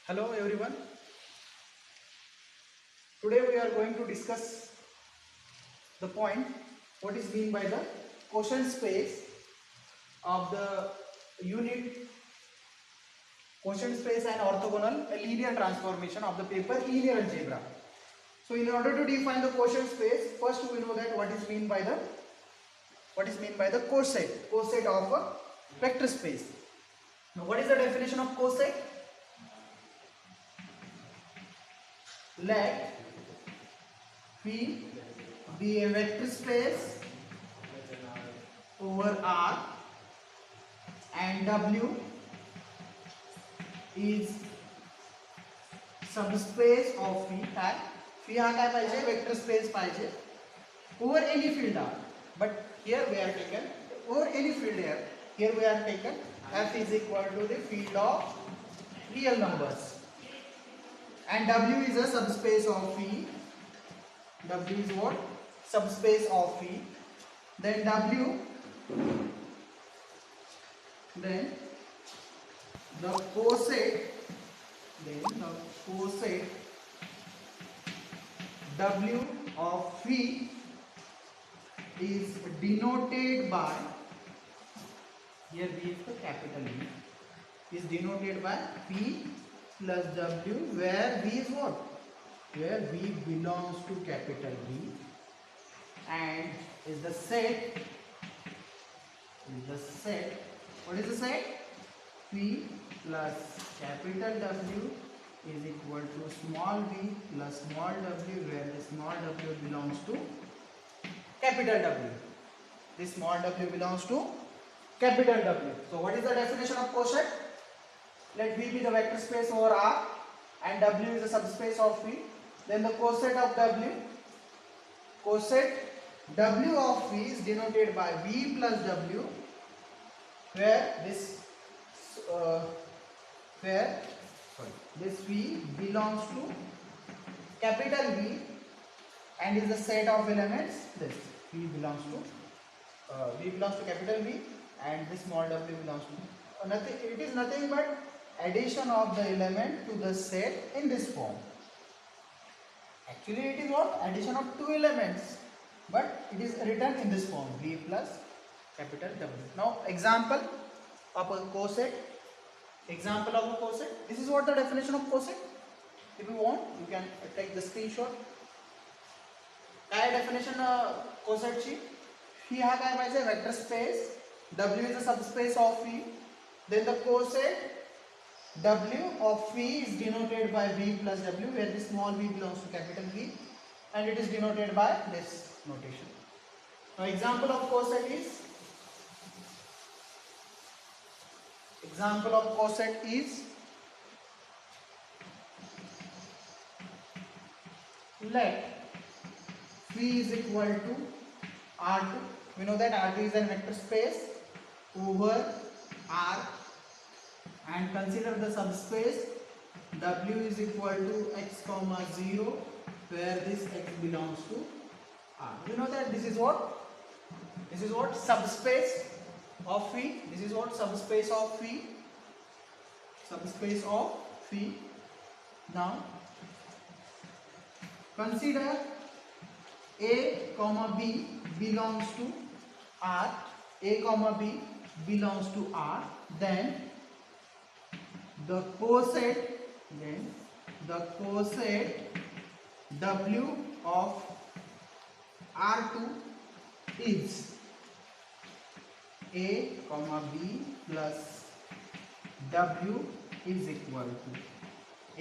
Hello everyone. Today we are going to discuss the point what is mean by the quotient space of the unit quotient space and orthogonal linear transformation of the paper linear algebra. So in order to define the quotient space, first we know that what is mean by the coset of a vector space. Now what is the definition of coset? Let P be a vector space over R and W is subspace of phi हा काय पाहिजे vector space पाहिजे over any field R, but here we are taken over any field here we are taken f is equal to the field of real numbers and W is a subspace of phi. W is what? Subspace of phi. Then the coset W of phi is denoted by, here V is the capital V, is denoted by P plus W, where V is what? Where V belongs to capital V and is the set. What is the set? P plus capital W is equal to small v plus small w, where the small w belongs to capital W. This small w belongs to capital W. So what is the definition of quotient? Let V be the vector space over R and W is the subspace of V. Then the coset of W of V is denoted by V plus W, where this V belongs to capital V and is the set of elements. This V belongs to capital V and this small w belongs to nothing. It is nothing but addition of the element to the set in this form. Actually it is what? Addition of two elements, but it is written in this form, V plus capital W. Now example of a coset. This is what the definition of coset. If you want, you can take the screenshot. काय definition coset ची? Phi हा काय पाहिजे? Vector space. W is a subspace of phi. Then the coset W of phi is denoted by V plus W, where the small v belongs to capital V and it is denoted by this notation. Now example of coset is let phi is equal to R2. We know that R2 is a vector space over R and consider the subspace W is equal to x comma 0, where this x belongs to R. We know that this is what? Subspace of phi. This is what? Subspace of phi. Now consider A comma B belongs to R. Then the coset W of R2 is A comma B plus W is equal to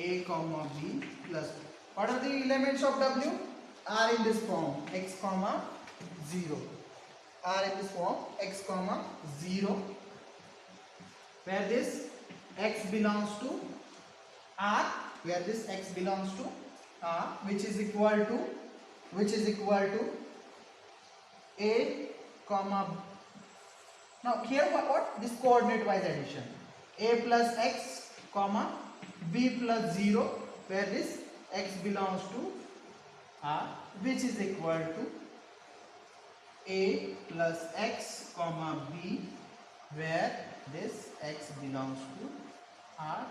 A comma B plus, what are the elements of W? Are in this form, x comma 0. Where this x belongs to R, which is equal to A comma. Now here what? This coordinate wise addition. A plus x comma B plus 0, where this x belongs to R, which is equal to A plus x comma B, where this x belongs to R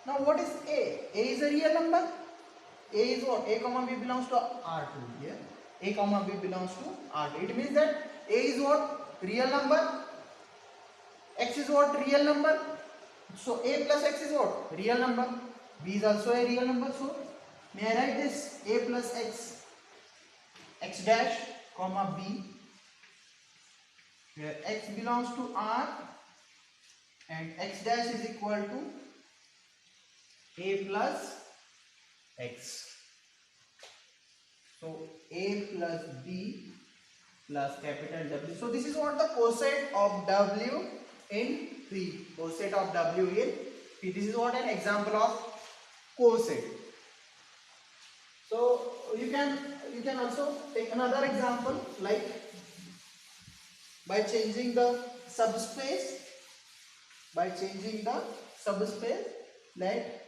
Now what is A? A is a real number. A is what? A comma B belongs to R2 here. A comma B belongs to R2. It means that A is what? Real number. X is what? Real number. So A plus X is what? Real number. B is also a real number. So may I write this? A plus X, X dash comma B, where X belongs to R and X dash is equal to A plus X. So A plus B plus capital W. So this is what the coset of W in P. Coset of W in P. This is what an example of coset. So you can also take another example, like by changing the subspace. By changing the subspace, let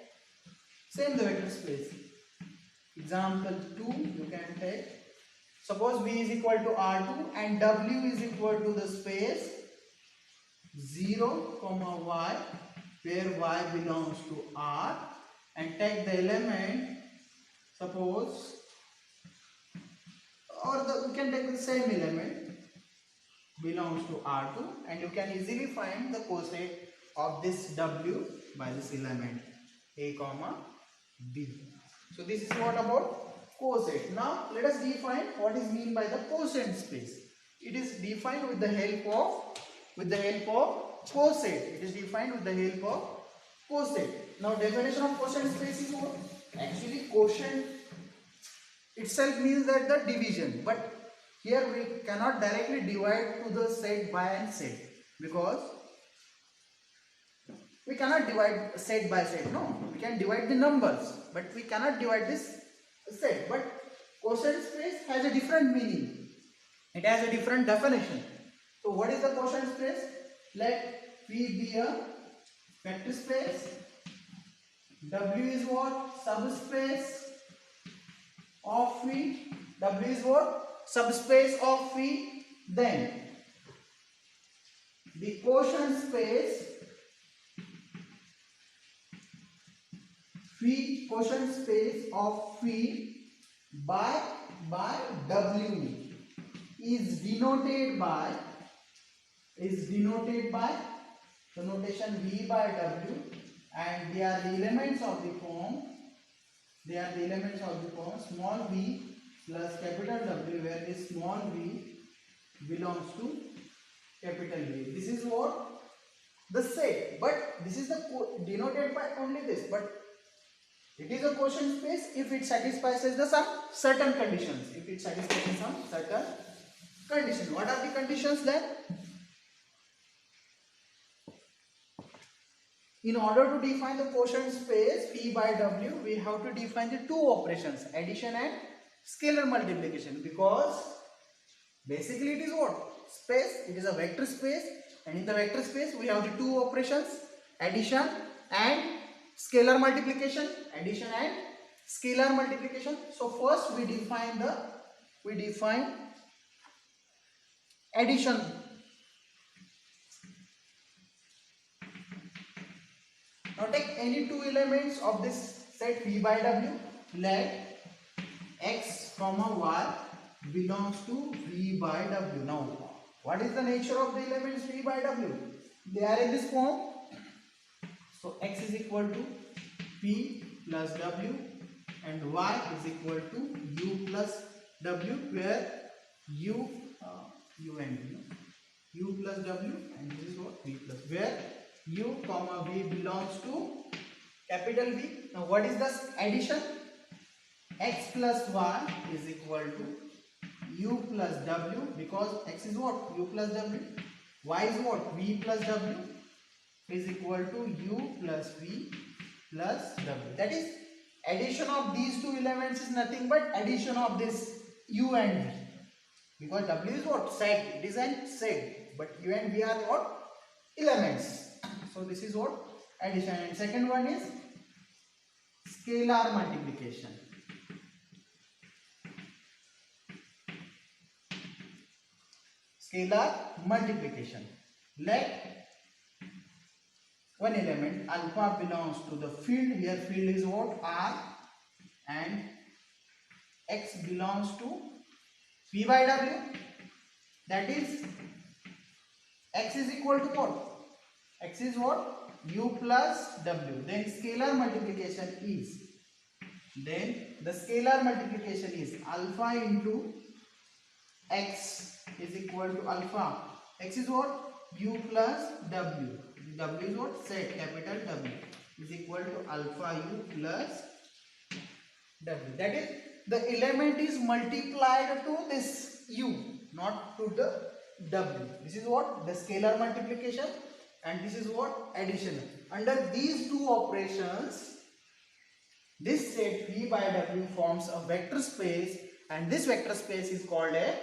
same the vector space. Example 2 you can take. Suppose V is equal to R2 and W is equal to the space 0, y, where y belongs to R, and take the element, suppose, or we can take the same element belongs to R2, and you can easily find the coset of this W by this element A comma B. So this is what about coset. Now let us define what is mean by the quotient space. It is defined with the help of coset. It is defined with the help of coset. Now definition of quotient space is what? Actually quotient itself means that the division, but here we cannot directly divide to the set by and set, because we cannot divide set by set. No, we can divide the numbers, but we cannot divide this set. But quotient space has a different meaning. It has a different definition. So what is the quotient space? Let P be a vector space. W is what? Subspace of V. W is what? Subspace of V. Then the quotient space V, quotient space of V by W is denoted by the notation V by W, and they are the elements of the form. They are the elements of the form small v plus capital W, where this small v belongs to capital V. This is what the set, but this is the denoted by only this, but it is a quotient space if it satisfies some certain conditions. If it satisfies some certain conditions. What are the conditions then? In order to define the quotient space P by W, we have to define the two operations, addition and scalar multiplication, because basically it is what? Space. It is a vector space, and in the vector space we have the two operations, addition and scalar multiplication. Addition and scalar multiplication. So first we define addition. Now take any two elements of this set V by W. Let X comma Y belongs to V by W. Now what is the nature of the elements V by W? They are in this form. So X is equal to P plus W and Y is equal to U plus W, where U and V, U plus W, and this is what? V plus, where U comma V belongs to capital V. Now what is the addition? X plus Y is equal to U plus W, because X is what? U plus W. Y is what? V plus W, is equal to U plus V plus W. That is, addition of these two elements is nothing but addition of this U and V, because W is what? Set. It is an set, but U and V are what? Elements. So this is what? Addition. And second one is scalar multiplication. Scalar multiplication. Let one element alpha belongs to the field. Here field is what? R, and x belongs to v by w, that is x is equal to what? X is what? U plus w. Then scalar multiplication is, then the scalar multiplication is alpha into x is equal to alpha. X is what? U plus w. W is what? Set, capital W is equal to alpha u plus w. That is, the element is multiplied to this u, not to the w. This is what? The scalar multiplication, and this is what? Addition. Under these two operations, this set V by W forms a vector space, and this vector space is called a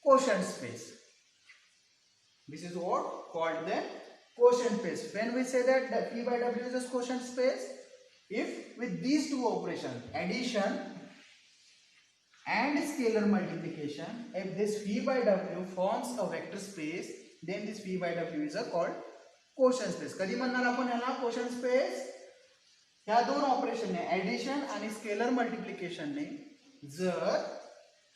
quotient space. This is what? Called the quotient space. When we say that V by W is a quotient space, if with these two operations, addition and scalar multiplication, if this V by W forms a vector space, then this V by W is called quotient space. कधी म्हणणार आपण याला quotient space? ह्या दोन operation ने, addition आणि scalar multiplication ने जर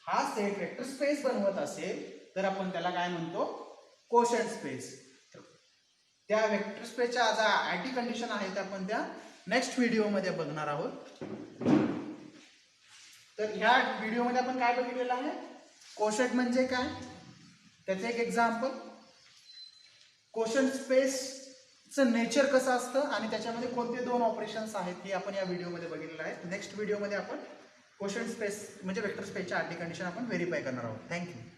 हा सेट वेक्टर स्पेस बनवत असेल तर आपण त्याला काय म्हणतो? Quotient space. त्या वेक्टर स्पेसच्या ज्या अँटी कंडिशन आहेत आपण त्या नेक्स्ट व्हिडिओ मध्ये बघणार आहोत. तर ह्या व्हिडिओ मध्ये आपण काय बघितलेलं आहे? क्वोशंट म्हणजे काय, त्याचे एक एक्झाम्पल, क्वोशंट स्पेस चं नेचर कसं असतं आणि त्याच्यामध्ये कोणते दोन ऑपरेशन्स आहेत हे आपण या व्हिडिओमध्ये बघितलेलं आहे. नेक्स्ट व्हिडिओमध्ये आपण क्वोशंट स्पेस म्हणजे वेक्टर स्पेसच्या अँटी कंडिशन आपण व्हेरीफाय करणार आहोत. थँक्यू.